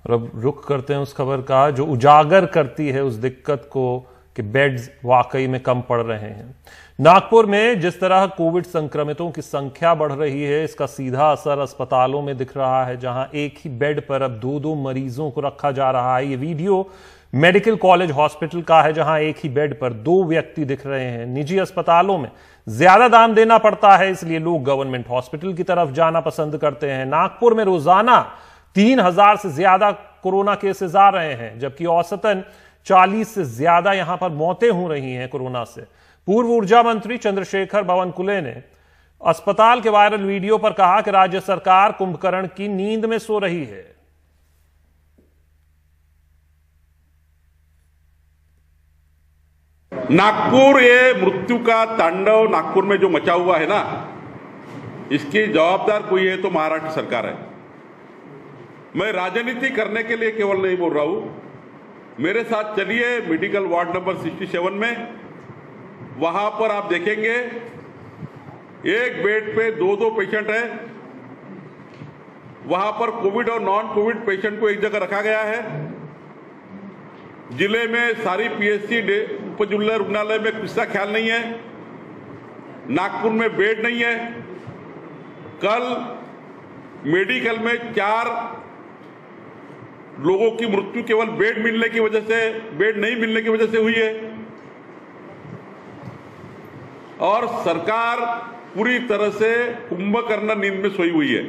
और अब रुख करते हैं उस खबर का जो उजागर करती है उस दिक्कत को कि बेड्स वाकई में कम पड़ रहे हैं। नागपुर में जिस तरह कोविड संक्रमितों की संख्या बढ़ रही है, इसका सीधा असर अस्पतालों में दिख रहा है, जहां एक ही बेड पर अब 2-2 मरीजों को रखा जा रहा है। ये वीडियो मेडिकल कॉलेज हॉस्पिटल का है, जहां एक ही बेड पर 2 व्यक्ति दिख रहे हैं। निजी अस्पतालों में ज्यादा दाम देना पड़ता है, इसलिए लोग गवर्नमेंट हॉस्पिटल की तरफ जाना पसंद करते हैं। नागपुर में रोजाना 3000 से ज्यादा कोरोना केसेस आ रहे हैं, जबकि औसतन 40 से ज्यादा यहां पर मौतें हो रही हैं कोरोना से। पूर्व ऊर्जा मंत्री चंद्रशेखर बावनकुले ने अस्पताल के वायरल वीडियो पर कहा कि राज्य सरकार कुंभकर्ण की नींद में सो रही है। नागपुर, ये मृत्यु का तांडव नागपुर में जो मचा हुआ है ना, इसकी जवाबदार कोई है तो महाराष्ट्र सरकार है। मैं राजनीति करने के लिए केवल नहीं बोल रहा हूं। मेरे साथ चलिए मेडिकल वार्ड नंबर 67 में, वहां पर आप देखेंगे एक बेड पे 2-2 पेशेंट है। वहां पर कोविड और नॉन कोविड पेशेंट को एक जगह रखा गया है। जिले में सारी पीएचसी उप जिला रुग्णालय में किसका ख्याल नहीं है। नागपुर में बेड नहीं है। कल मेडिकल में 4 लोगों की मृत्यु केवल बेड नहीं मिलने की वजह से हुई है। और सरकार पूरी तरह से कुंभकर्ण नींद में सोई हुई है।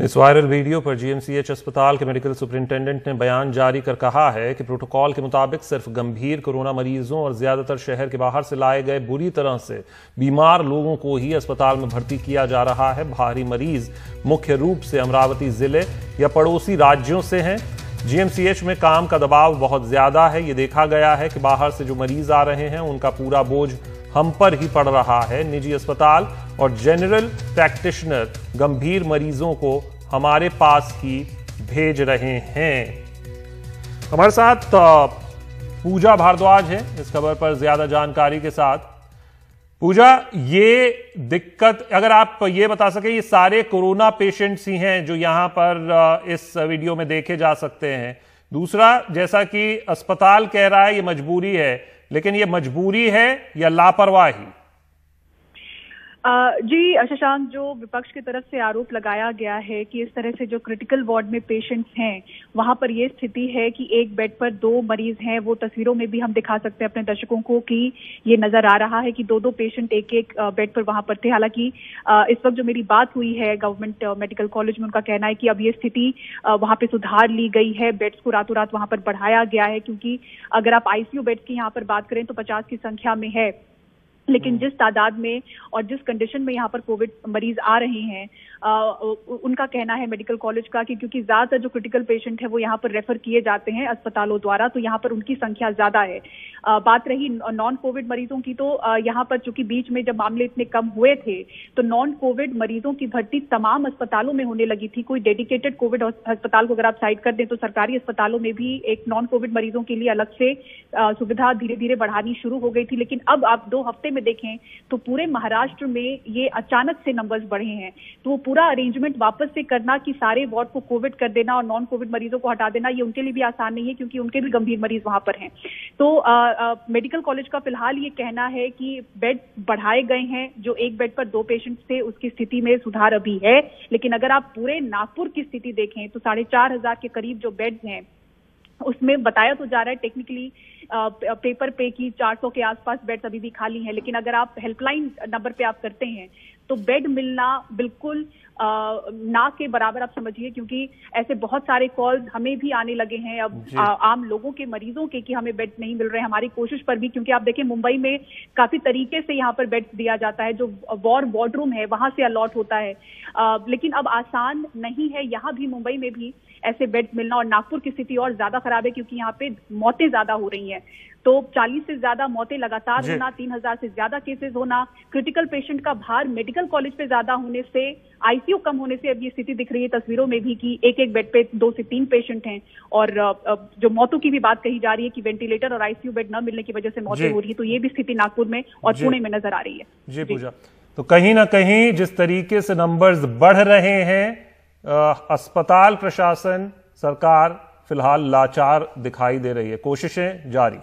इस वायरल वीडियो पर जीएमसीएच अस्पताल के मेडिकल सुपरिंटेंडेंट ने बयान जारी कर कहा है कि प्रोटोकॉल के मुताबिक सिर्फ गंभीर कोरोना मरीजों और ज्यादातर शहर के बाहर से लाए गए बुरी तरह से बीमार लोगों को ही अस्पताल में भर्ती किया जा रहा है। बाहरी मरीज मुख्य रूप से अमरावती जिले या पड़ोसी राज्यों से हैं। जीएमसीएच में काम का दबाव बहुत ज्यादा है। ये देखा गया है कि बाहर से जो मरीज आ रहे हैं उनका पूरा बोझ हम पर ही पड़ रहा है। निजी अस्पताल और जनरल प्रैक्टिशनर गंभीर मरीजों को हमारे पास ही भेज रहे हैं। हमारे साथ पूजा भारद्वाज है इस खबर पर ज्यादा जानकारी के साथ। पूजा, ये दिक्कत अगर आप ये बता सके, ये सारे कोरोना पेशेंट्स ही हैं जो यहां पर इस वीडियो में देखे जा सकते हैं? दूसरा, जैसा कि अस्पताल कह रहा है ये मजबूरी है, लेकिन ये मजबूरी है या लापरवाही? जी शशांक, जो विपक्ष की तरफ से आरोप लगाया गया है कि इस तरह से जो क्रिटिकल वार्ड में पेशेंट्स हैं वहां पर ये स्थिति है कि एक बेड पर 2 मरीज हैं। वो तस्वीरों में भी हम दिखा सकते हैं अपने दर्शकों को कि ये नजर आ रहा है कि 2-2 पेशेंट एक बेड पर वहां पर थे। हालांकि इस वक्त जो मेरी बात हुई है गवर्नमेंट मेडिकल कॉलेज में, उनका कहना है कि अब ये स्थिति वहां पे सुधार ली गई है। बेड्स को रातों रात वहां पर बढ़ाया गया है, क्योंकि अगर आप आईसीयू बेड्स की यहाँ पर बात करें तो 50 की संख्या में है, लेकिन जिस तादाद में और जिस कंडीशन में यहाँ पर कोविड मरीज आ रहे हैं, उनका कहना है मेडिकल कॉलेज का कि क्योंकि ज्यादातर जो क्रिटिकल पेशेंट है वो यहाँ पर रेफर किए जाते हैं अस्पतालों द्वारा, तो यहाँ पर उनकी संख्या ज्यादा है। बात रही नॉन कोविड मरीजों की, तो यहाँ पर चूंकि बीच में जब मामले इतने कम हुए थे तो नॉन कोविड मरीजों की भर्ती तमाम अस्पतालों में होने लगी थी। कोई डेडिकेटेड कोविड अस्पताल को अगर आप साइड कर दें तो सरकारी अस्पतालों में भी एक नॉन कोविड मरीजों के लिए अलग से सुविधा धीरे धीरे बढ़ानी शुरू हो गई थी। लेकिन अब आप 2 हफ्ते में देखें तो पूरे महाराष्ट्र में ये अचानक से नंबर्स बढ़े हैं। तो वो पूरा अरेंजमेंट वापस से करना कि सारे वार्ड को कोविड कर देना और नॉन कोविड मरीजों को हटा देना, ये उनके लिए भी आसान नहीं है, क्योंकि उनके भी गंभीर मरीज वहां पर हैं। तो मेडिकल कॉलेज का फिलहाल ये कहना है कि बेड बढ़ाए गए हैं। जो एक बेड पर 2 पेशेंट थे उसकी स्थिति में सुधार अभी है, लेकिन अगर आप पूरे नागपुर की स्थिति देखें तो 4500 के करीब जो बेड्स हैं उसमें बताया तो जा रहा है टेक्निकली पेपर पे की 400 के आसपास बेड्स अभी भी खाली हैं। लेकिन अगर आप हेल्पलाइन नंबर पे आप करते हैं तो बेड मिलना बिल्कुल ना के बराबर आप समझिए, क्योंकि ऐसे बहुत सारे कॉल्स हमें भी आने लगे हैं अब आम लोगों के, मरीजों के, कि हमें बेड नहीं मिल रहे हैं हमारी कोशिश पर भी। क्योंकि आप देखें मुंबई में काफी तरीके से यहाँ पर बेड दिया जाता है, जो वार्डरूम है वहां से अलॉट होता है, लेकिन अब आसान नहीं है यहाँ भी मुंबई में भी ऐसे बेड मिलना। और नागपुर की स्थिति और ज्यादा खराब है क्योंकि यहाँ पे मौतें ज्यादा हो रही हैं। तो 40 से ज्यादा मौतें लगातार होना, 3000 से ज्यादा केसेस होना, क्रिटिकल पेशेंट का भार मेडिकल कॉलेज पे ज्यादा होने से, आईसीयू कम होने से अब ये स्थिति दिख रही है तस्वीरों में भी कि एक बेड पे 2 से 3 पेशेंट हैं। और जो मौतों की भी बात कही जा रही है कि वेंटिलेटर और आईसीयू बेड न मिलने की वजह से मौतें हो रही है, तो ये भी स्थिति नागपुर में और पुणे में नजर आ रही है। जी पूजा, तो कहीं ना कहीं जिस तरीके से नंबर्स बढ़ रहे हैं, अस्पताल प्रशासन, सरकार फिलहाल लाचार दिखाई दे रही है। कोशिशें जारी।